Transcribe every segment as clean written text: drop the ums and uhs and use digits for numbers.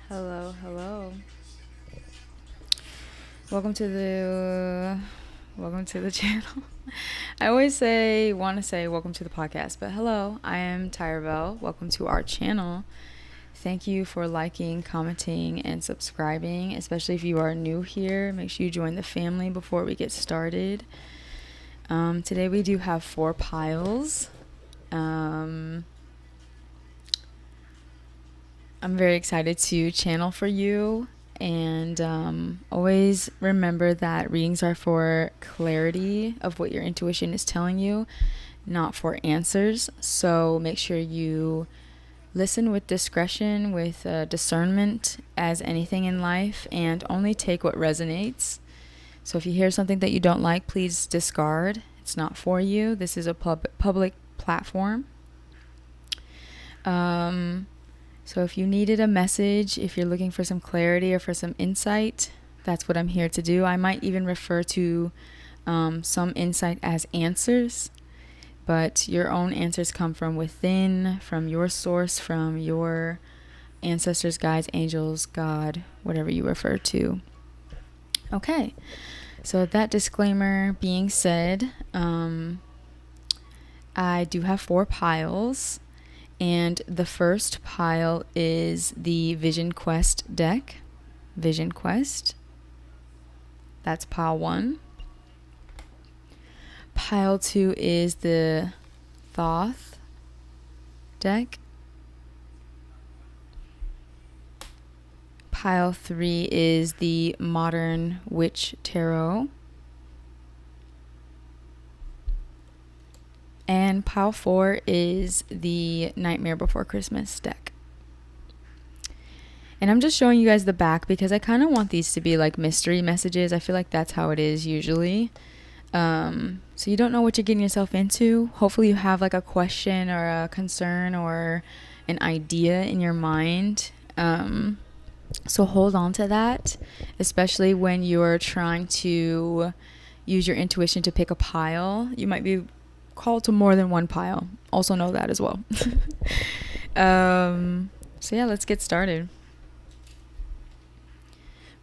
Hello, hello. Welcome to the channel. I always want to say welcome to the podcast, but hello, I am Tyrell. Welcome to our channel. Thank you for liking, commenting, and subscribing, especially if you are new here. Make sure you join the family before we get started. Today we do have 4 piles. I'm very excited to channel for you, and always remember that readings are for clarity of what your intuition is telling you, not for answers. So make sure you listen with discretion, with discernment, as anything in life, and only take what resonates. So if you hear something that you don't like, please discard. It's not for you. This is a public platform. So if you needed a message, if you're looking for some clarity or for some insight, that's what I'm here to do. I might even refer to some insight as answers, but your own answers come from within, from your source, from your ancestors, guides, angels, God, whatever you refer to. Okay, so that disclaimer being said, I do have 4 piles. And the first pile is the Vision Quest deck. Vision Quest. That's pile 1. Pile 2 is the Thoth deck. Pile 3 is the Modern Witch Tarot. And pile 4 is the Nightmare Before Christmas deck. And I'm just showing you guys the back because I kind of want these to be like mystery messages. I feel like that's how it is usually. So you don't know what you're getting yourself into. Hopefully you have like a question or a concern or an idea in your mind. So hold on to that, especially when you're trying to use your intuition to pick a pile. You might be called to more than one pile. Also know that as well. So yeah, let's get started.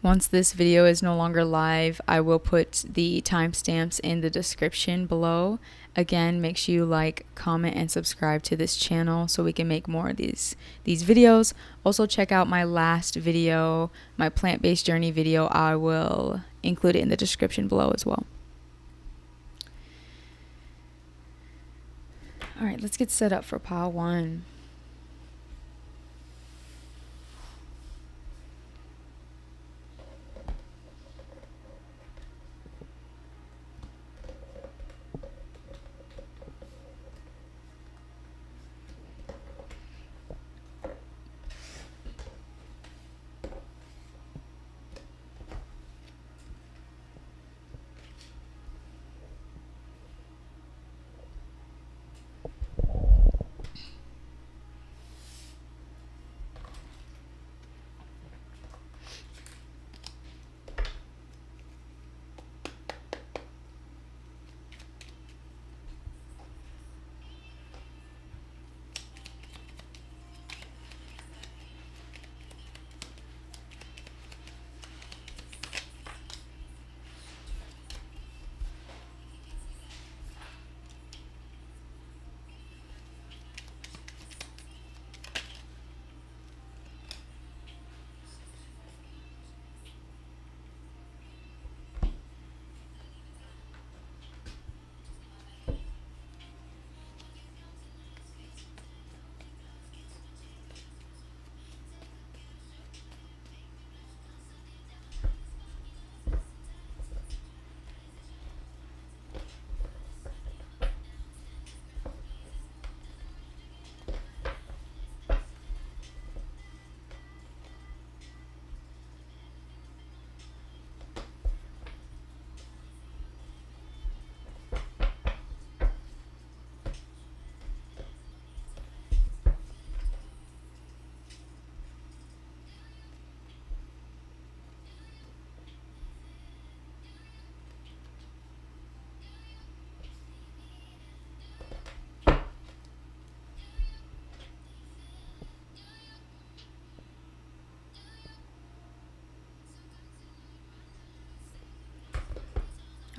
Once this video is no longer live, I will put the timestamps in the description below. Again, make sure you like, comment, and subscribe to this channel so we can make more of these videos. Also check out my last video, my plant-based journey video. I will include it in the description below as well. All right, let's get set up for pile 1.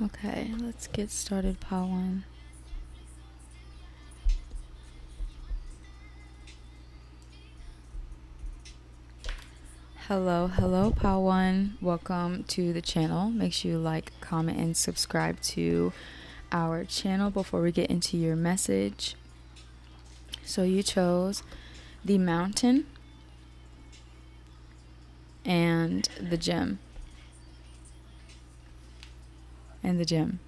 Okay, let's get started, Pawan. Hello, Pawan. Welcome to the channel. Make sure you like, comment, and subscribe to our channel before we get into your message. So you chose the mountain and the gem. And the gem.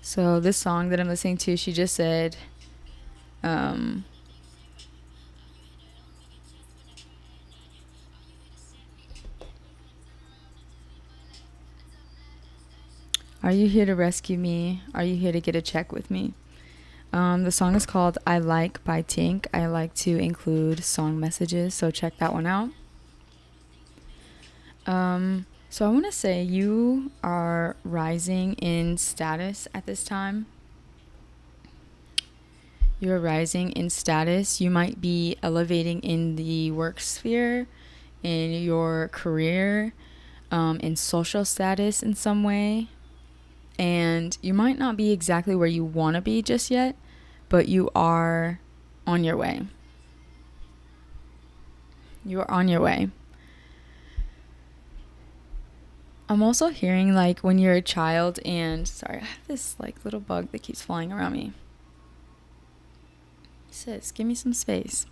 So this song that I'm listening to, she just said, are you here to rescue me? Are you here to get a check with me? The song is called I Like by Tink. I like to include song messages, so check that one out. So I want to say you are rising in status at this time. You're rising in status. You might be elevating in the work sphere, in your career, in social status in some way. And you might not be exactly where you want to be just yet, but you are on your way. You are on your way. I'm also hearing like when you're a child and, sorry, I have this like little bug that keeps flying around me. Sis, give me some space.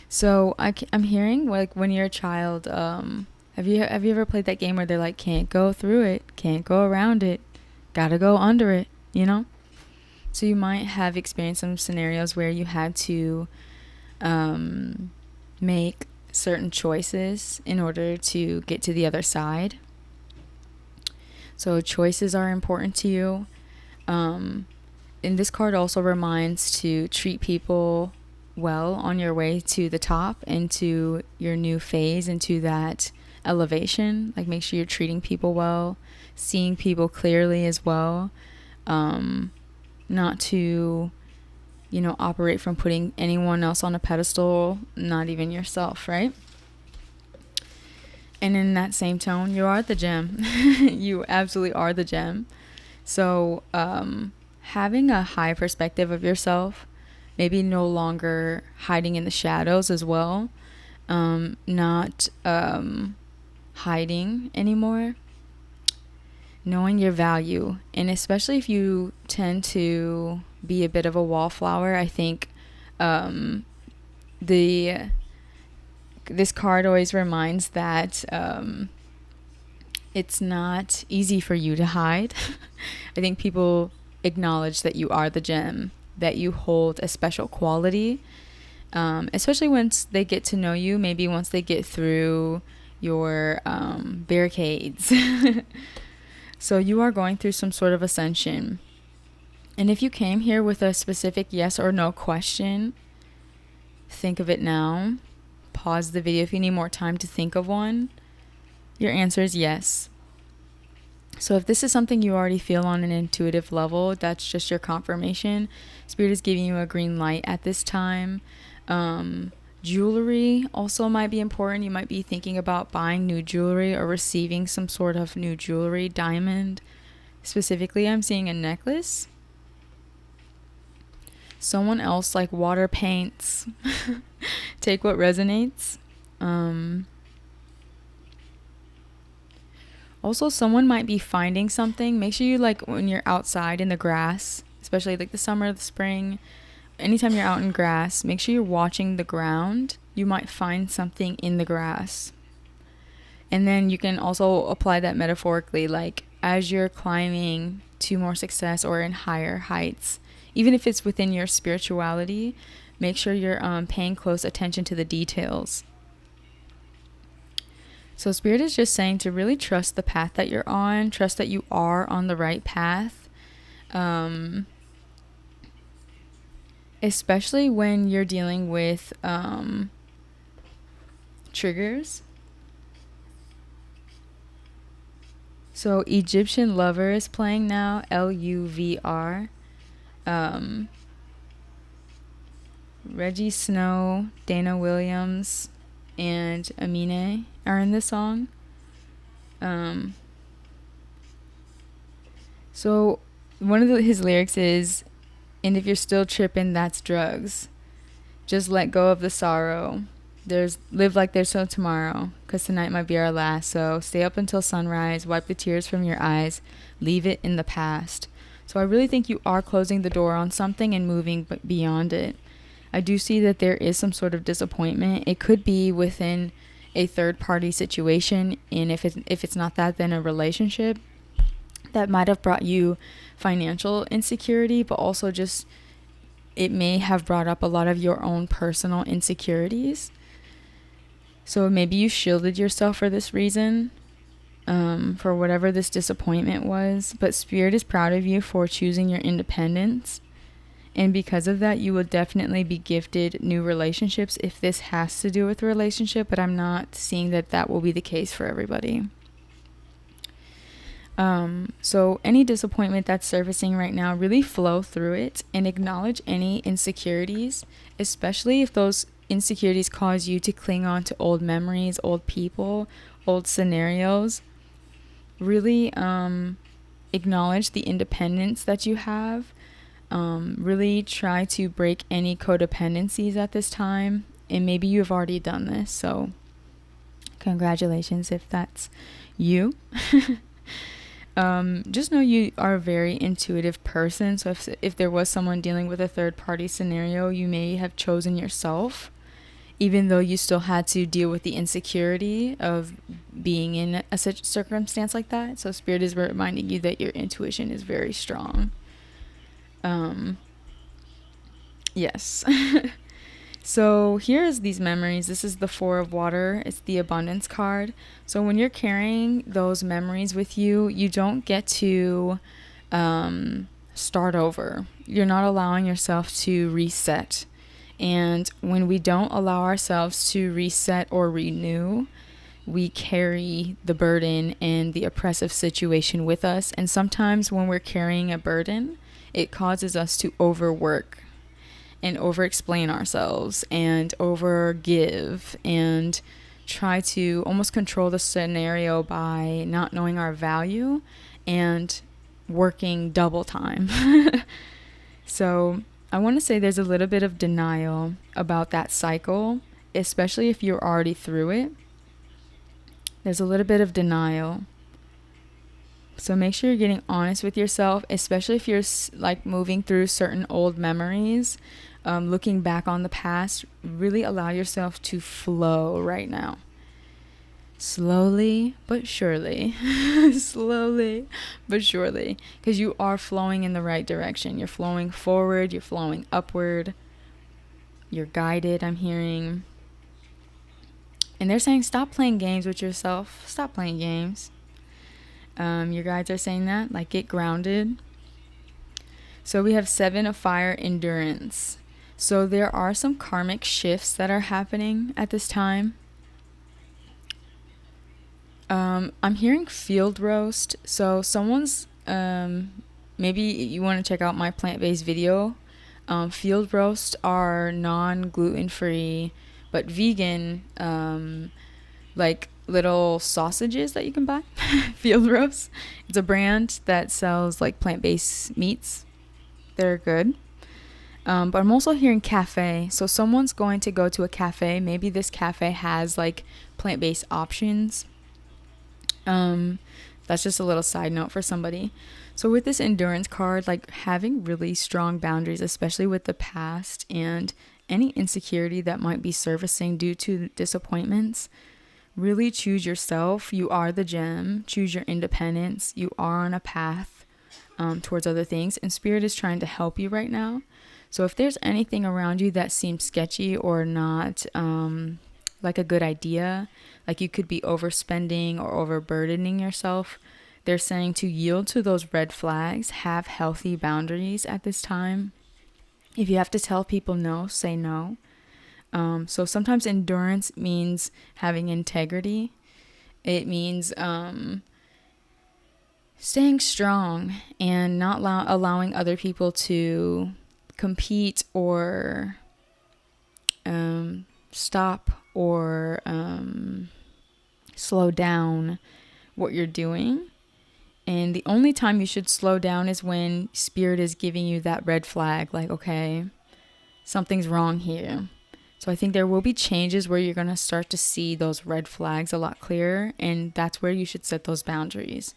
So I'm hearing like when you're a child, have you ever played that game where they're like, can't go through it, can't go around it, gotta go under it, you know? So you might have experienced some scenarios where you had to make certain choices in order to get to the other side. So choices are important to you. And this card also reminds to treat people well on your way to the top and to your new phase, into that elevation. Like make sure you're treating people well, seeing people clearly as well. Not to, operate from putting anyone else on a pedestal, not even yourself, right? And in that same tone, you are the gem. You absolutely are the gem. So having a high perspective of yourself, maybe no longer hiding in the shadows as well, not hiding anymore, knowing your value. And especially if you tend to be a bit of a wallflower, I think this card always reminds that it's not easy for you to hide. I think people acknowledge that you are the gem, that you hold a special quality, especially once they get to know you, maybe once they get through your barricades. So you are going through some sort of ascension. And if you came here with a specific yes or no question, think of it now. Pause the video if you need more time to think of one. Your answer is yes. So if this is something you already feel on an intuitive level, that's just your confirmation. Spirit is giving you a green light at this time. Jewelry also might be important. You might be thinking about buying new jewelry or receiving some sort of new jewelry, diamond. Specifically, I'm seeing a necklace. Someone else like water paints. Take what resonates. Also, someone might be finding something. Make sure you, like, when you're outside in the grass, especially like the summer, the spring, anytime you're out in grass, make sure you're watching the ground. You might find something in the grass. And then you can also apply that metaphorically, like as you're climbing to more success or in higher heights, even if it's within your spirituality, make sure you're paying close attention to the details. So Spirit is just saying to really trust the path that you're on, trust that you are on the right path. Especially when you're dealing with triggers. So Egyptian Lover is playing now, LUVR. Reggie Snow, Dana Williams, and Amine are in this song. So one of his lyrics is, "And if you're still tripping, that's drugs. Just let go of the sorrow. Live like there's no tomorrow, 'cause tonight might be our last. So stay up until sunrise, wipe the tears from your eyes, leave it in the past." So I really think you are closing the door on something and moving beyond it. I do see that there is some sort of disappointment. It could be within a third party situation, and if it's not that, then a relationship that might have brought you financial insecurity, but also just it may have brought up a lot of your own personal insecurities. So maybe you shielded yourself for this reason, for whatever this disappointment was. But Spirit is proud of you for choosing your independence. And because of that, you will definitely be gifted new relationships if this has to do with a relationship. But I'm not seeing that that will be the case for everybody. So any disappointment that's surfacing right now, really flow through it and acknowledge any insecurities, especially if those insecurities cause you to cling on to old memories, old people, old scenarios. Really acknowledge the independence that you have. Really try to break any codependencies at this time, and maybe you have already done this, so congratulations if that's you. Just know you are a very intuitive person. So if there was someone dealing with a third party scenario, you may have chosen yourself, even though you still had to deal with the insecurity of being in a circumstance like that. So Spirit is reminding you that your intuition is very strong. Yes. So here's these memories. This is the Four of Water. It's the abundance card. So when you're carrying those memories with you, you don't get to start over. You're not allowing yourself to reset. And when we don't allow ourselves to reset or renew, we carry the burden and the oppressive situation with us. And sometimes when we're carrying a burden, it causes us to overwork and over-explain ourselves and over-give and try to almost control the scenario by not knowing our value and working double time. So I want to say there's a little bit of denial about that cycle, especially if you're already through it. There's a little bit of denial. So make sure you're getting honest with yourself, especially if you're like moving through certain old memories. Looking back on the past, really allow yourself to flow right now. Slowly but surely. Slowly but surely. Because you are flowing in the right direction. You're flowing forward. You're flowing upward. You're guided, I'm hearing. And they're saying stop playing games with yourself. Stop playing games. Your guides are saying that. Like, get grounded. So we have 7 of Fire, endurance. So there are some karmic shifts that are happening at this time. I'm hearing field roast. So someone's, maybe you want to check out my plant-based video. Field roast are non-gluten-free, but vegan, like little sausages that you can buy. Field roast. It's a brand that sells like plant-based meats. They're good. But I'm also hearing cafe. So someone's going to go to a cafe. Maybe this cafe has like plant-based options. That's just a little side note for somebody. So with this endurance card, like having really strong boundaries, especially with the past and any insecurity that might be surfacing due to disappointments, really choose yourself. You are the gem. Choose your independence. You are on a path towards other things, and Spirit is trying to help you right now. So if there's anything around you that seems sketchy or not like a good idea, like you could be overspending or overburdening yourself, they're saying to yield to those red flags, have healthy boundaries at this time. If you have to tell people no, say no. So sometimes endurance means having integrity. It means staying strong and not allowing other people to compete or stop or slow down what you're doing. And the only time you should slow down is when spirit is giving you that red flag, like, okay, something's wrong here. So I think there will be changes where you're going to start to see those red flags a lot clearer, and that's where you should set those boundaries.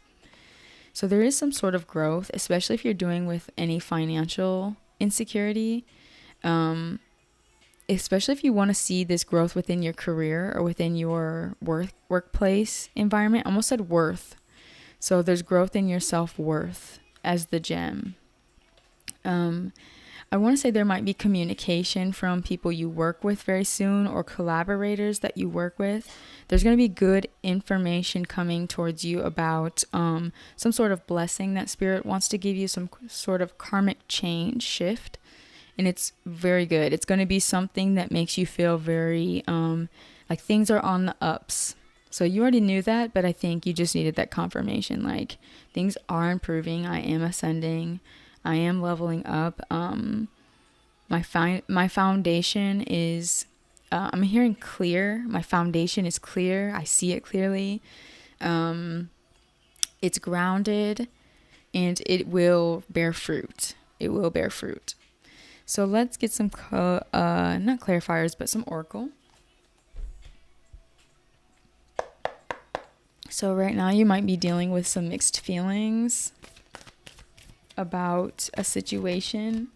So there is some sort of growth, especially if you're doing with any financial insecurity, especially if you want to see this growth within your career or within your workplace environment. I almost said worth. So there's growth in your self-worth as the gem. I want to say there might be communication from people you work with very soon or collaborators that you work with. There's going to be good information coming towards you about some sort of blessing that spirit wants to give you, some sort of karmic change shift. And it's very good. It's going to be something that makes you feel very like things are on the ups. So you already knew that, but I think you just needed that confirmation. Like, things are improving. I am ascending. I am leveling up. My foundation is, I'm hearing clear. My foundation is clear. I see it clearly. It's grounded, and it will bear fruit. It will bear fruit. So let's get some, not clarifiers, but some oracle. So right now you might be dealing with some mixed feelings about a situation.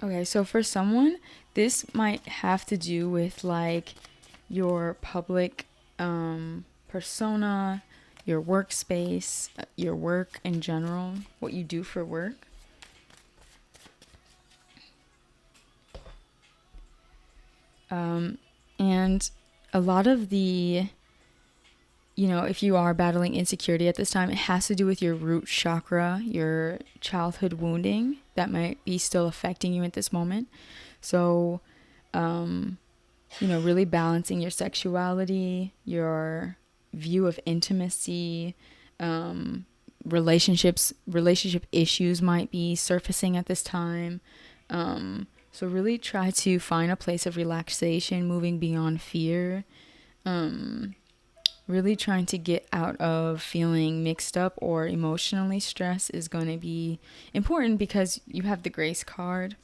Okay, so for someone, this might have to do with like your public persona, your workspace, your work in general, what you do for work. And a lot of the, if you are battling insecurity at this time, it has to do with your root chakra, your childhood wounding that might be still affecting you at this moment. So, really balancing your sexuality, your view of intimacy, relationship issues might be surfacing at this time. So really try to find a place of relaxation, moving beyond fear. Really trying to get out of feeling mixed up or emotionally stressed is going to be important because you have the grace card.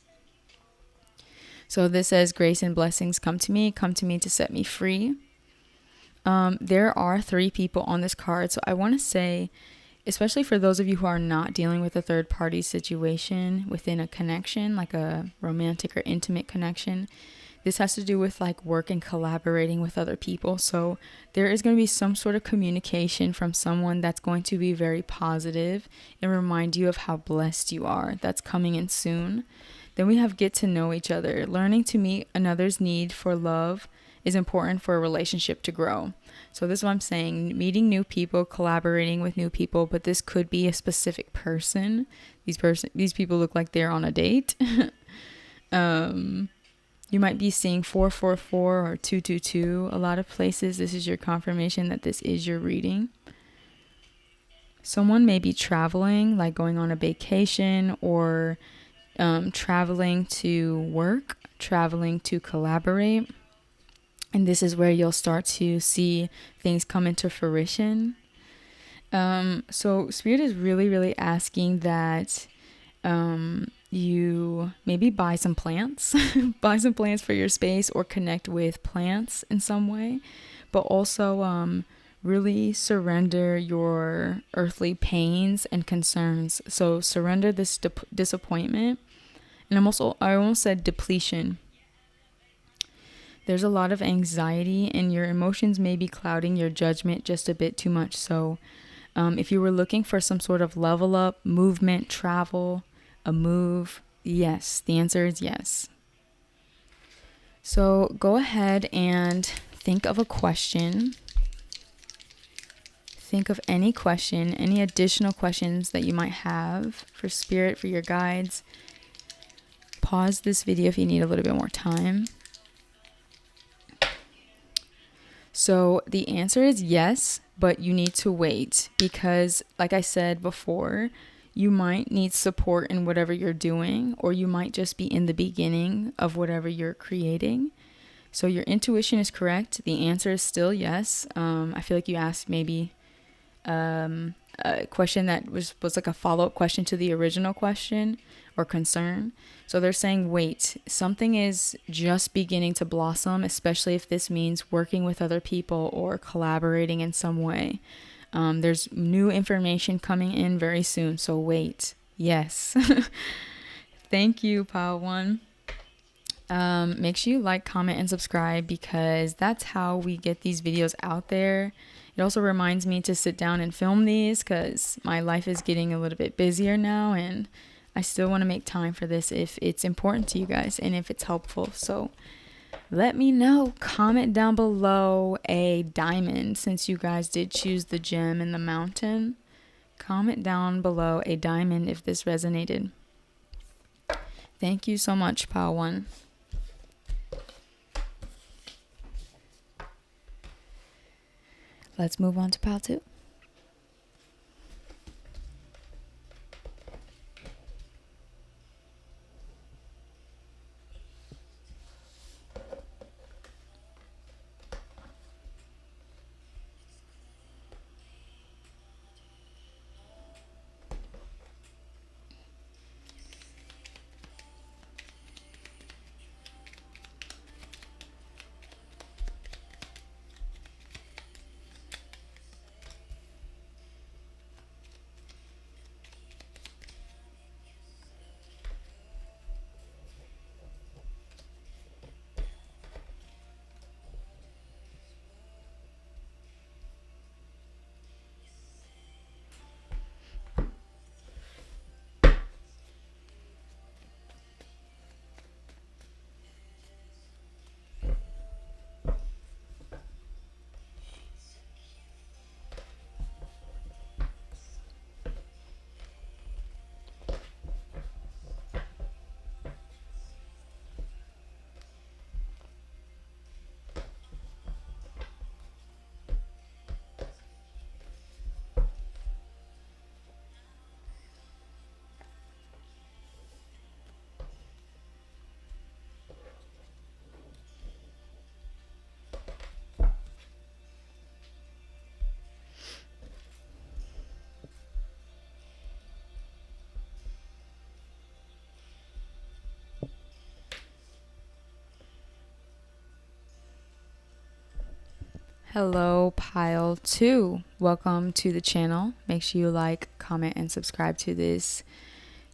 So this says, grace and blessings come to me to set me free. There are 3 people on this card. So I want to say, especially for those of you who are not dealing with a third party situation within a connection, like a romantic or intimate connection, this has to do with like work and collaborating with other people. So there is going to be some sort of communication from someone that's going to be very positive and remind you of how blessed you are. That's coming in soon. Then we have get to know each other. Learning to meet another's need for love is important for a relationship to grow. So this is what I'm saying, meeting new people, collaborating with new people, but this could be a specific person. These people look like they're on a date. You might be seeing 444 or 222. A lot of places, this is your confirmation that this is your reading. Someone may be traveling, like going on a vacation, or traveling to work, traveling to collaborate. And this is where you'll start to see things come into fruition. So Spirit is really, really asking that you maybe buy some plants, buy some plants for your space, or connect with plants in some way, but also really surrender your earthly pains and concerns. So surrender this disappointment. And I almost said depletion. There's a lot of anxiety, and your emotions may be clouding your judgment just a bit too much. So if you were looking for some sort of level up, movement, travel, a move, yes, the answer is yes. So go ahead and think of a question. think of any question, any additional questions that you might have for spirit, for your guides. Pause this video if you need a little bit more time. So the answer is yes, but you need to wait because, like I said before, you might need support in whatever you're doing, or you might just be in the beginning of whatever you're creating. So your intuition is correct. The answer is still yes. I feel like you asked maybe a question that was like a follow-up question to the original question or concern. So they're saying, wait, something is just beginning to blossom, especially if this means working with other people or collaborating in some way. There's new information coming in very soon, so wait. Yes. Thank you, Pile One. Make sure you like, comment, and subscribe because that's how we get these videos out there. It also reminds me to sit down and film these because my life is getting a little bit busier now, and I still want to make time for this if it's important to you guys and if it's helpful. So let me know. Comment down below a diamond, since you guys did choose the gem in the mountain. Comment down below a diamond if this resonated. Thank you so much, Pile One. Let's move on to Pile 2. Hello, Pile 2. Welcome to the channel. Make sure you like, comment, and subscribe to this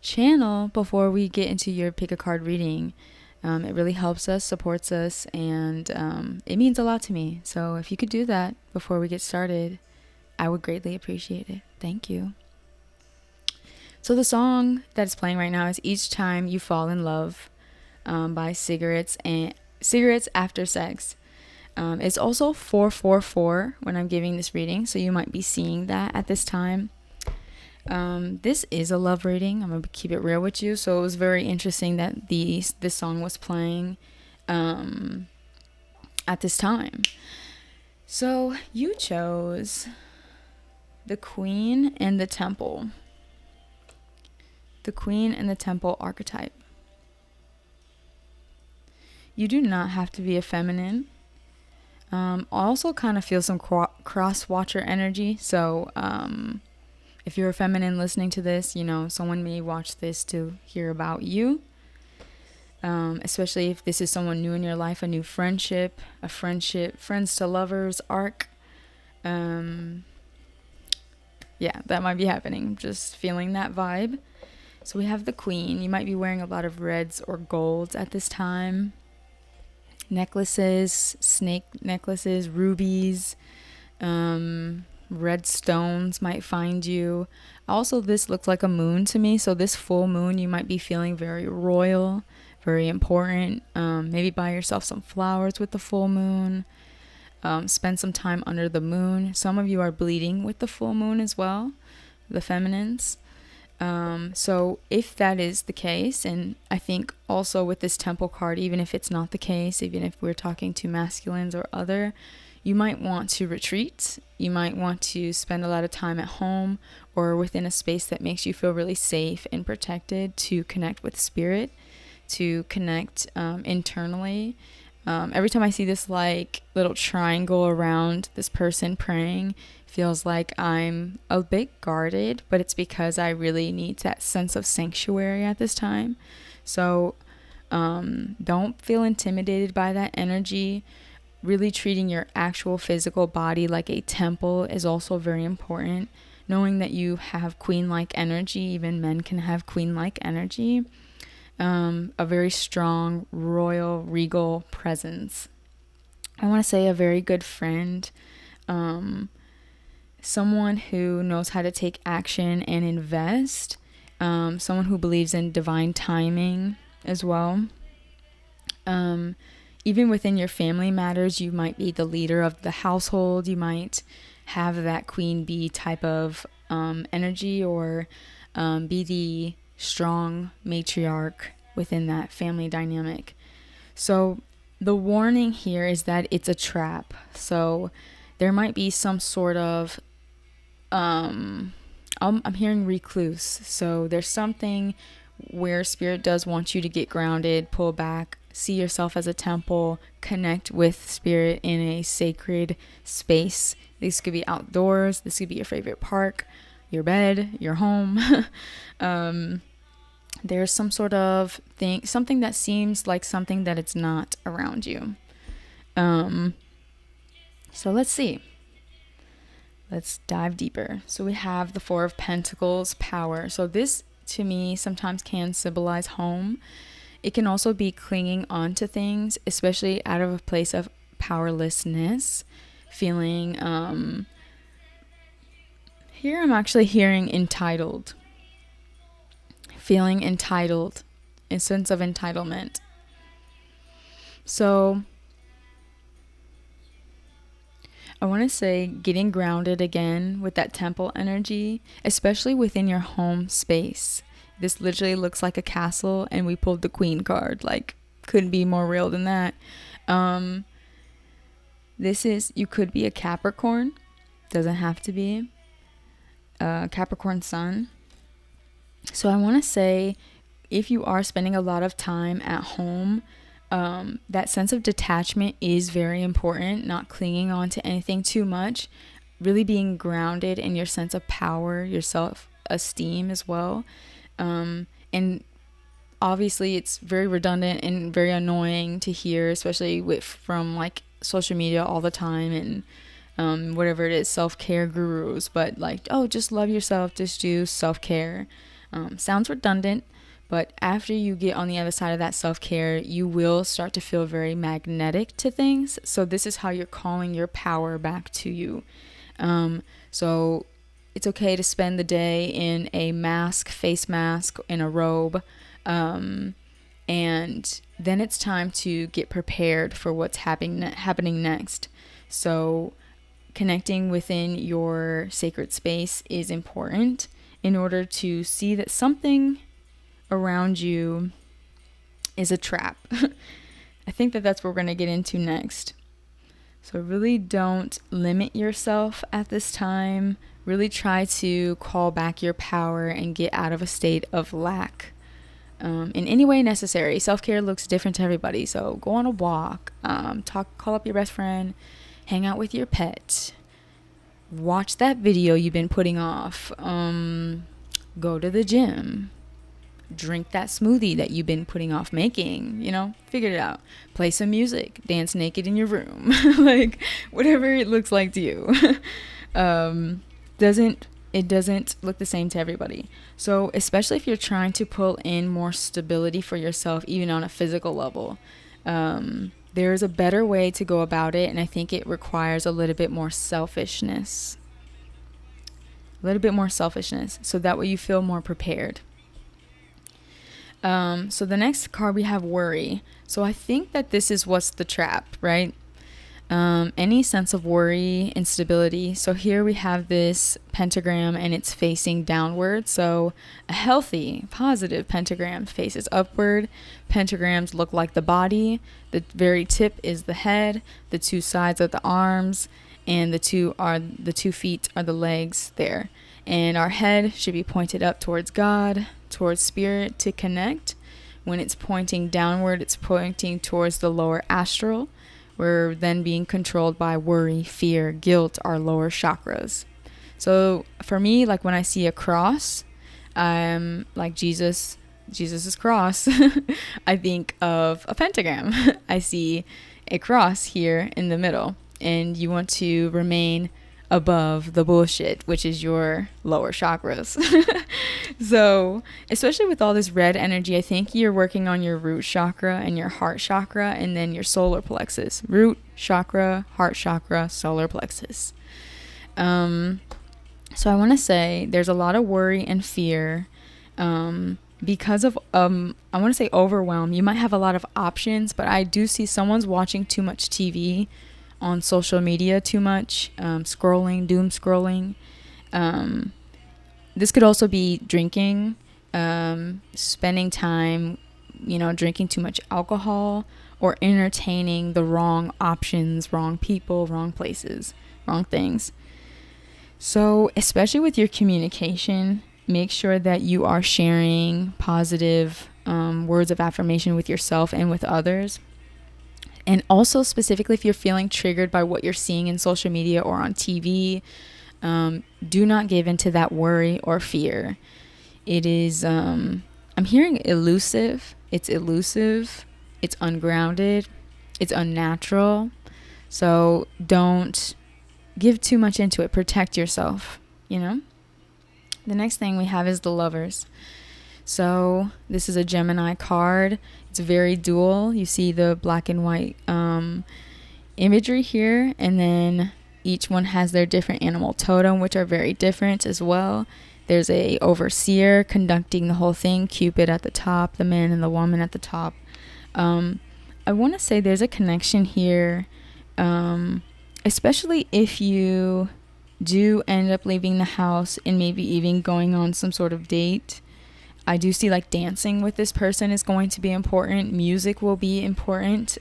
channel before we get into your pick a card reading. It really helps us, supports us, and it means a lot to me. So if you could do that before we get started, I would greatly appreciate it. Thank you. So the song that's playing right now is Each Time You Fall in Love by Cigarettes After Sex. It's also 444 when I'm giving this reading, so you might be seeing that at this time. This is a love reading. I'm going to keep it real with you. So it was very interesting that this song was playing at this time. So you chose the Queen and the Temple. The Queen and the Temple archetype. You do not have to be a feminine. I also kind of feel some cross-watcher energy. So if you're a feminine listening to this, you know, someone may watch this to hear about you. Especially if this is someone new in your life, a new friendship, friends to lovers arc. Yeah, that might be happening. Just feeling that vibe. So we have the Queen. You might be wearing a lot of reds or golds at this time. Necklaces, snake necklaces, rubies, red stones might find you. Also, this looks like a moon to me. So this full moon, you might be feeling very royal, very important. Maybe buy yourself some flowers with the full moon. Spend some time under the moon. Some of you are bleeding with the full moon as well, the feminines. So if that is the case, and I think also with this temple card, even if it's not the case, even if we're talking to masculines or other, you might want to retreat. You might want to spend a lot of time at home or within a space that makes you feel really safe and protected to connect with spirit, to connect internally. Every time I see this like little triangle around this person praying, feels like I'm a bit guarded, but it's because I really need that sense of sanctuary at this time. So don't feel intimidated by that energy. Really treating your actual physical body like a temple is also very important. Knowing that you have queen-like energy, even men can have queen-like energy. A very strong, royal, regal presence. I want to say a very good friend. Someone who knows how to take action and invest, someone who believes in divine timing as well. Even within your family matters, you might be the leader of the household. You might have that queen bee type of energy, or be the strong matriarch within that family dynamic. So the warning here is that it's a trap. So there might be some sort of I'm hearing recluse. So there's something where spirit does want you to get grounded, pull back, see yourself as a temple, connect with spirit in a sacred space. This could be outdoors, this could be your favorite park, your bed, your home. There's some sort of thing, something that seems like something that it's not around you. So let's see. Let's dive deeper. So we have the Four of Pentacles, power. So this, to me, sometimes can symbolize home. It can also be clinging on to things, especially out of a place of powerlessness, feeling, here I'm actually hearing entitled. Feeling entitled, a sense of entitlement. So I want to say getting grounded again with that temple energy, especially within your home space. This literally looks like a castle, and we pulled the Queen card. Like, couldn't be more real than that. You could be a Capricorn. Doesn't have to be. Capricorn sun. So I want to say, if you are spending a lot of time at home, that sense of detachment is very important. Not clinging on to anything too much. Really being grounded in your sense of power, your self-esteem as well. And obviously it's very redundant and very annoying to hear, especially from like social media all the time, and whatever it is, self-care gurus, but like, oh, just love yourself, just do self-care. Sounds redundant, but after you get on the other side of that self-care, you will start to feel very magnetic to things. So this is how you're calling your power back to you. So it's okay to spend the day in a face mask, in a robe. And then it's time to get prepared for what's happening next. So connecting within your sacred space is important in order to see that something around you is a trap. I think that's what we're going to get into next. So really don't limit yourself at this time. Really try to call back your power and get out of a state of lack. In any way necessary. Self-care looks different to everybody. So go on a walk, call up your best friend, hang out with your pet, watch that video you've been putting off, go to the gym, drink that smoothie that you've been putting off making, figure it out. Play some music, dance naked in your room, like whatever it looks like to you. It doesn't look the same to everybody. So especially if you're trying to pull in more stability for yourself, even on a physical level, there's a better way to go about it. And I think it requires a little bit more selfishness. So that way you feel more prepared. So the next card we have worry. So I think that this is what's the trap, right? Any sense of worry, instability. So here we have this pentagram and it's facing downward. So a healthy, positive pentagram faces upward. Pentagrams look like the body. The very tip is the head. The two sides are the arms, and the two feet are the legs there. And our head should be pointed up towards God, towards spirit to connect. When it's pointing downward, it's pointing towards the lower astral. We're then being controlled by worry, fear, guilt, our lower chakras. So for me, like when I see a cross, like Jesus's cross, I think of a pentagram. I see a cross here in the middle, and you want to remain above the bullshit, which is your lower chakras. So especially with all this red energy, I think you're working on your root chakra and your heart chakra, and then your solar plexus. Root chakra, heart chakra, solar plexus. So I want to say there's a lot of worry and fear because of I want to say overwhelm. You might have a lot of options, but I do see someone's watching too much TV, on social media too much, scrolling, doom scrolling. This could also be drinking, spending time, drinking too much alcohol, or entertaining the wrong options, wrong people, wrong places, wrong things. So especially with your communication, make sure that you are sharing positive words of affirmation with yourself and with others. And also specifically if you're feeling triggered by what you're seeing in social media or on TV, do not give into that worry or fear. It is, I'm hearing elusive. It's elusive. It's ungrounded. It's unnatural. So don't give too much into it. Protect yourself, The next thing we have is the Lovers. So this is a Gemini card. It's very dual. You see the black and white imagery here, and then each one has their different animal totem, which are very different as well. There's a overseer conducting the whole thing, Cupid at the top, the man and the woman at the top. I want to say there's a connection here, especially if you do end up leaving the house and maybe even going on some sort of date. I do see like dancing with this person is going to be important. Music will be important.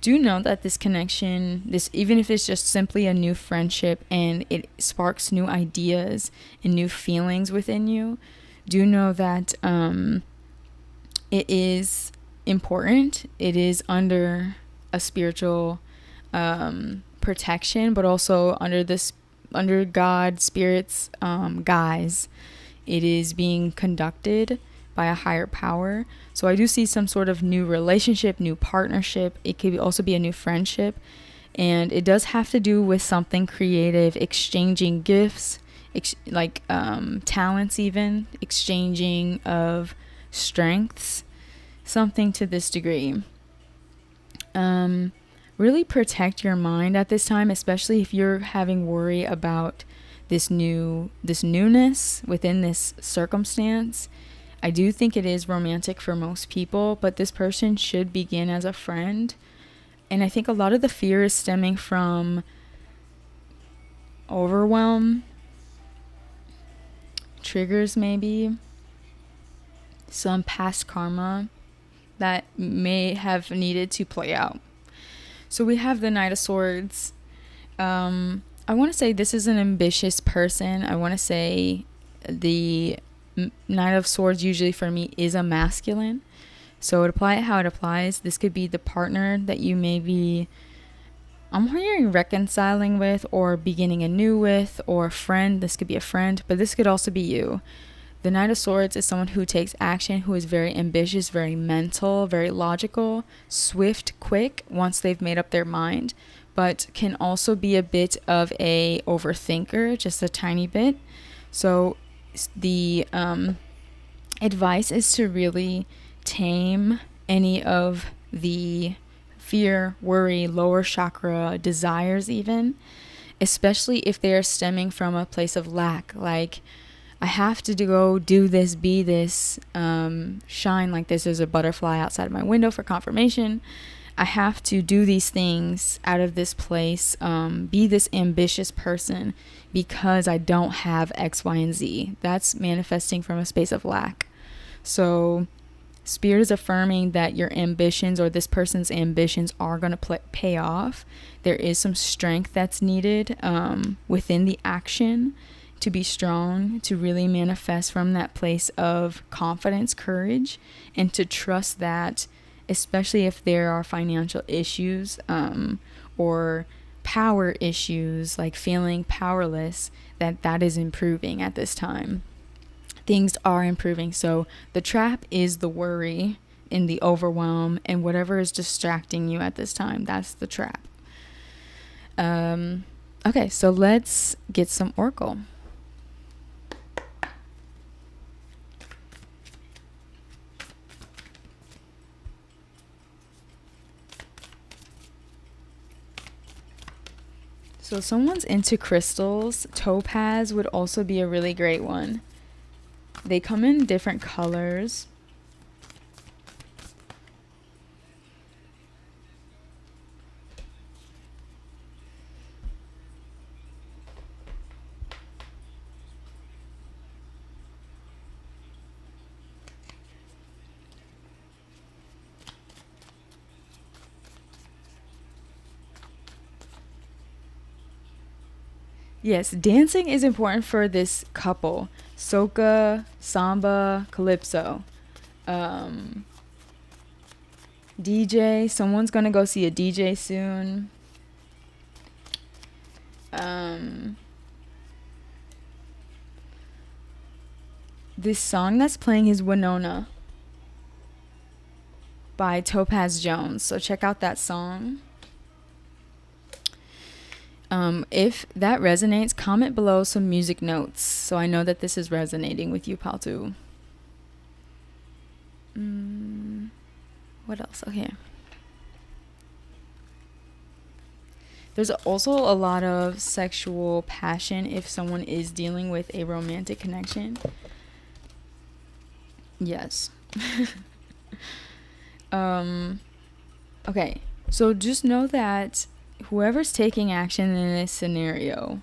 Do know that this connection, even if it's just simply a new friendship and it sparks new ideas and new feelings within you, do know that it is important. It is under a spiritual protection, but also under God, Spirit's guise. It is being conducted by a higher power. So I do see some sort of new relationship, new partnership. It could also be a new friendship. And it does have to do with something creative, exchanging gifts, talents even, exchanging of strengths, something to this degree. Really protect your mind at this time, especially if you're having worry about this newness within this circumstance. I do think it is romantic for most people, but this person should begin as a friend. And I think a lot of the fear is stemming from overwhelm, triggers maybe, some past karma that may have needed to play out. So we have the Knight of Swords. I want to say this is an ambitious person. I want to say the Knight of Swords usually for me is a masculine. So it apply it how it applies. This could be the partner that you may be, I'm hearing reconciling with or beginning anew with, or a friend. This could be a friend, but this could also be you. The Knight of Swords is someone who takes action, who is very ambitious, very mental, very logical, swift, quick once they've made up their mind, but can also be a bit of a overthinker, just a tiny bit. So the advice is to really tame any of the fear, worry, lower chakra desires even, especially if they are stemming from a place of lack, like I have to go do this, be this, shine like this as a butterfly outside my window for confirmation. I have to do these things out of this place, be this ambitious person because I don't have X, Y, and Z. That's manifesting from a space of lack. So Spirit is affirming that your ambitions or this person's ambitions are going to pay off. There is some strength that's needed within the action to be strong, to really manifest from that place of confidence, courage, and to trust that, especially if there are financial issues or power issues, like feeling powerless, that is improving at this time. Things are improving. So the trap is the worry and the overwhelm and whatever is distracting you at this time. That's the trap. Okay, so let's get some Oracle. So someone's into crystals. Topaz would also be a really great one. They come in different colors. Yes, dancing is important for this couple. Soca, samba, calypso. DJ, someone's gonna go see a DJ soon. This song that's playing is Winona by Topaz Jones. So check out that song. If that resonates, comment below some music notes so I know that this is resonating with you, Paltu. What else? Okay. There's also a lot of sexual passion if someone is dealing with a romantic connection. Yes. Okay. So just know that whoever's taking action in this scenario,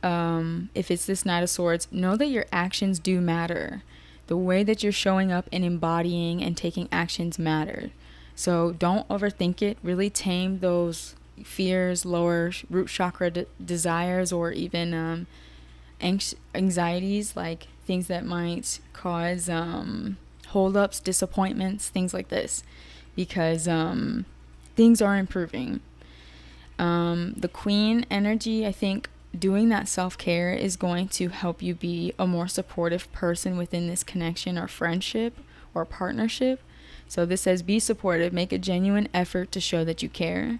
if it's this Knight of Swords, know that your actions do matter. The way that you're showing up and embodying and taking actions matter. So don't overthink it. Really tame those fears, lower root chakra desires, or even anxieties, like things that might cause holdups, disappointments, things like this, because things are improving. The Queen energy, I think doing that self-care is going to help you be a more supportive person within this connection or friendship or partnership. So this says be supportive, make a genuine effort to show that you care.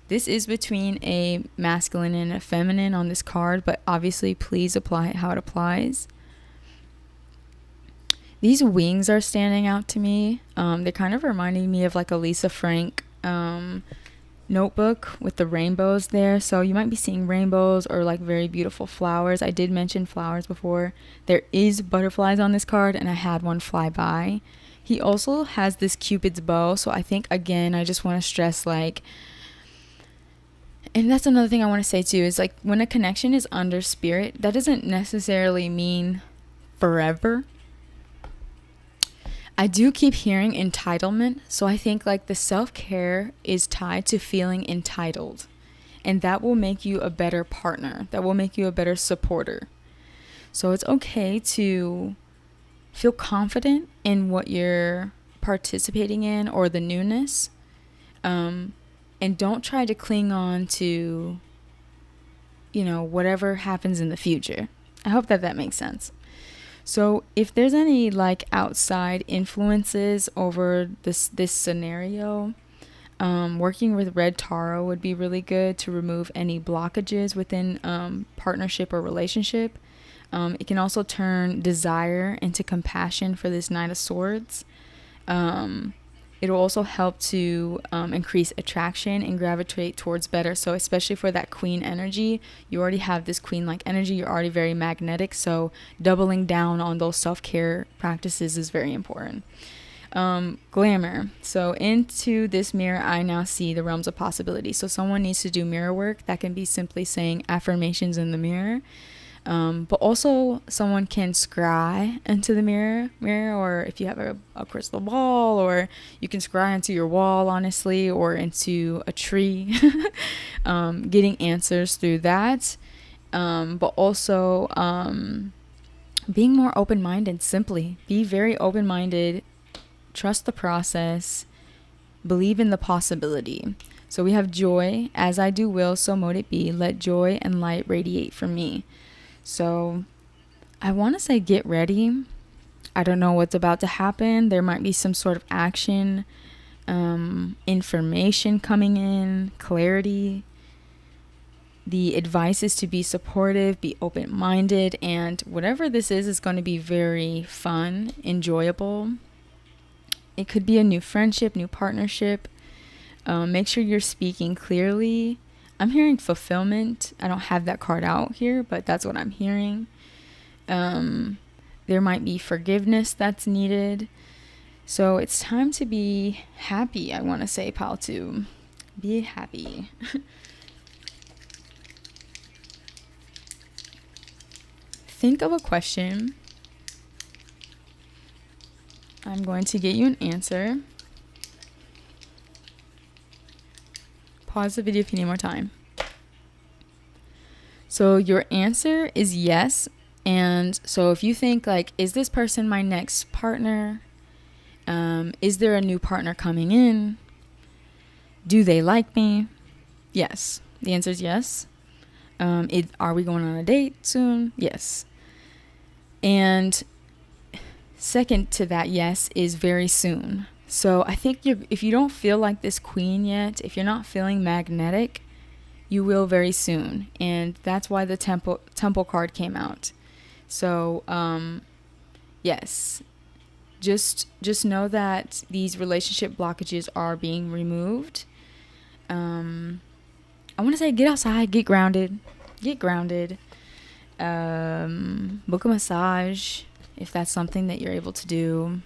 This is between a masculine and a feminine on this card, but obviously please apply it how it applies. These wings are standing out to me. They're kind of reminding me of like a Lisa Frank notebook with the rainbows there. So you might be seeing rainbows or like very beautiful flowers. I did mention flowers before. There is butterflies on this card and I had one fly by. He also has this Cupid's bow. So I think, again, I just want to stress, like, and that's another thing I want to say too, is like when a connection is under spirit, that doesn't necessarily mean forever. I do keep hearing entitlement, so I think like the self-care is tied to feeling entitled, and that will make you a better partner. That will make you a better supporter. So it's okay to feel confident in what you're participating in or the newness, and don't try to cling on to, whatever happens in the future. I hope that makes sense. So if there's any like outside influences over this scenario, working with red taro would be really good to remove any blockages within partnership or relationship. It can also turn desire into compassion for this Knight of Swords. It will also help to increase attraction and gravitate towards better. So especially for that Queen energy, you already have this Queen-like energy. You're already very magnetic. So doubling down on those self-care practices is very important. Glamour. So into this mirror, I now see the realms of possibility. So someone needs to do mirror work. That can be simply saying affirmations in the mirror. But also someone can scry into the mirror, or if you have a crystal ball, or you can scry into your wall, honestly, or into a tree, getting answers through that. But also being more open-minded. Simply be very open-minded, trust the process, believe in the possibility. So we have joy. As I do will, so mote it be. Let joy and light radiate from me. So I want to say get ready. I don't know what's about to happen. There might be some sort of action, information coming in, clarity. The advice is to be supportive, be open-minded, and whatever this is going to be very fun, enjoyable. It could be a new friendship, new partnership. Make sure you're speaking clearly. I'm hearing fulfillment. I don't have that card out here, but that's what I'm hearing. There might be forgiveness that's needed. So it's time to be happy, I want to say, pal, too. Be happy. Think of a question. I'm going to get you an answer. Pause the video if you need more time. So your answer is yes. And so if you think like, is this person my next partner? Is there a new partner coming in? Do they like me? Yes. The answer is yes. Are we going on a date soon? Yes. And second to that yes is very soon. So I think if you don't feel like this queen yet, if you're not feeling magnetic, you will very soon. And that's why the temple card came out. So yes, just know that these relationship blockages are being removed. I want to say get outside, get grounded. Book a massage if that's something that you're able to do.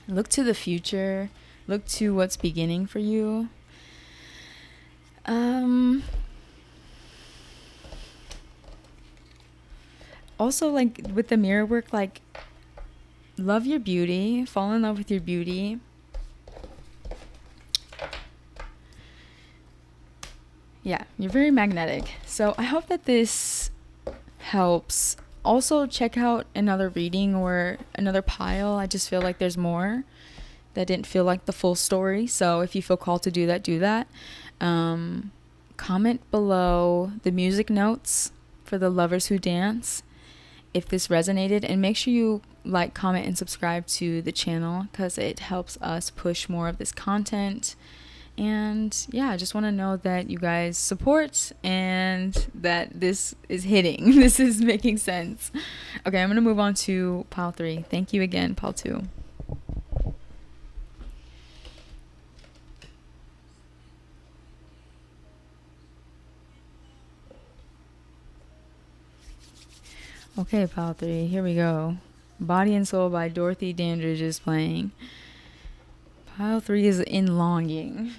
Look to the future. Look to what's beginning for you. Also, like with the mirror work, like love your beauty, fall in love with your beauty. Yeah, you're very magnetic. So I hope that this helps. Also, check out another reading or another pile. I just feel like there's more that didn't feel like the full story. So if you feel called to do that, do that. Comment below the music notes for the lovers who dance if this resonated, and make sure you like, comment, and subscribe to the channel because it helps us push more of this content. And yeah, I just want to know that you guys support and that this is hitting. This is making sense. Okay, I'm going to move on to pile 3. Thank you again, pile 2. Okay, pile 3, here we go. Body and Soul by Dorothy Dandridge is playing. Pile 3 is in longing.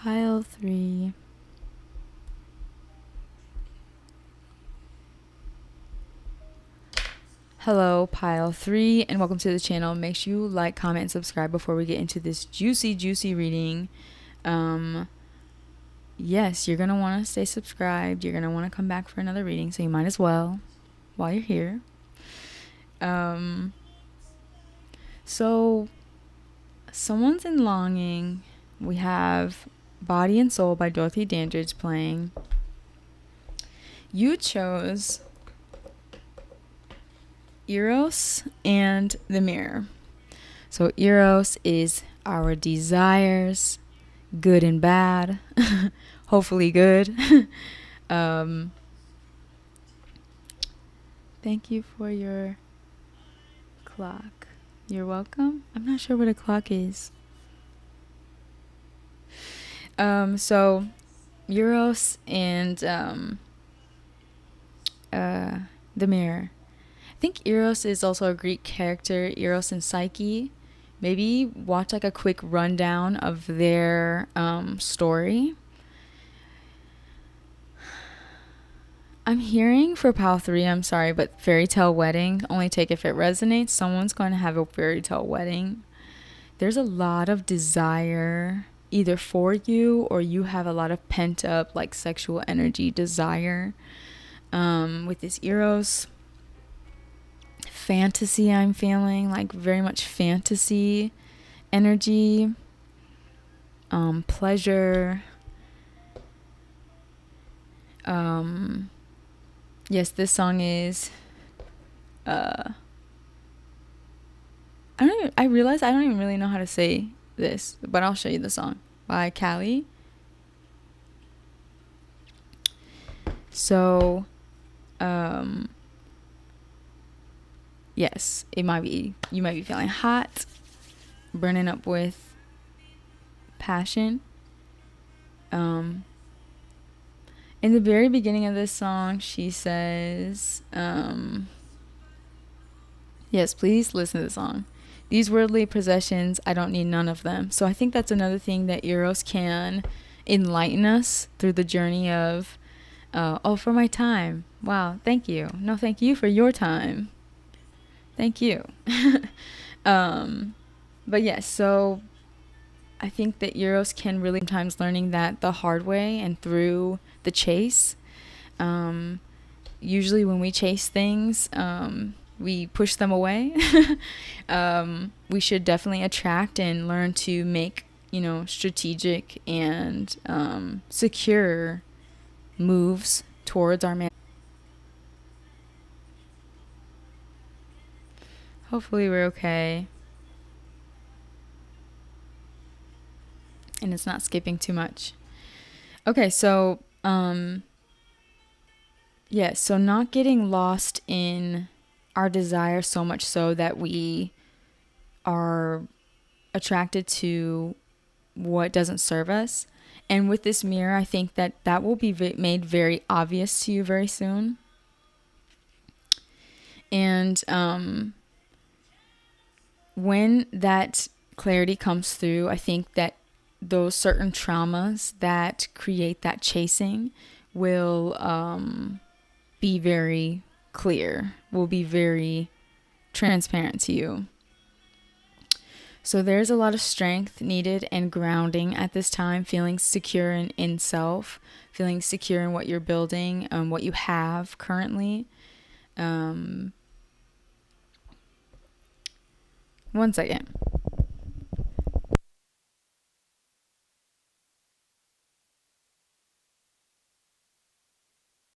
Pile 3. Hello, Pile 3, and welcome to the channel. Make sure you like, comment, and subscribe before we get into this juicy reading. Yes, you're going to want to stay subscribed. You're going to want to come back for another reading, so you might as well while you're here. So, Someone's in Longing. We have Body and Soul by Dorothy Dandridge playing. You chose Eros and the Mirror. So Eros is our desires, good and bad, hopefully good. Thank you for your clock. You're welcome. I'm not sure what a clock is. So Eros and the Mirror. I think Eros is also a Greek character, Eros and Psyche. Maybe watch like a quick rundown of their story. I'm hearing for Pile 3, I'm sorry, but fairy tale wedding. Only take if it resonates. Someone's going to have a fairy tale wedding. There's a lot of desire either for you, or you have a lot of pent up like sexual energy desire with this Eros. Fantasy, I'm feeling like very much fantasy energy, pleasure. Yes, this song is I realize I don't even really know how to say this, but I'll show you the song by Callie. So yes, you might be feeling hot, burning up with passion. In the very beginning of this song, she says, yes, please listen to the song. These worldly possessions, I don't need none of them. So I think that's another thing that Eros can enlighten us through the journey of, for my time. Wow, thank you. No, thank you for your time. Thank you. But yes, so I think that Eros can really sometimes learning that the hard way and through the chase. Usually when we chase things, we push them away. We should definitely attract and learn to make, strategic and secure moves towards our man. Hopefully we're okay. And it's not skipping too much. Okay, so so not getting lost in our desire so much so that we are attracted to what doesn't serve us. And with this mirror, I think that will be made very obvious to you very soon. And when that clarity comes through, I think that those certain traumas that create that chasing will be very clear, will be very transparent to you. So there's a lot of strength needed and grounding at this time, feeling secure in self, feeling secure in what you're building, what you have currently. One second.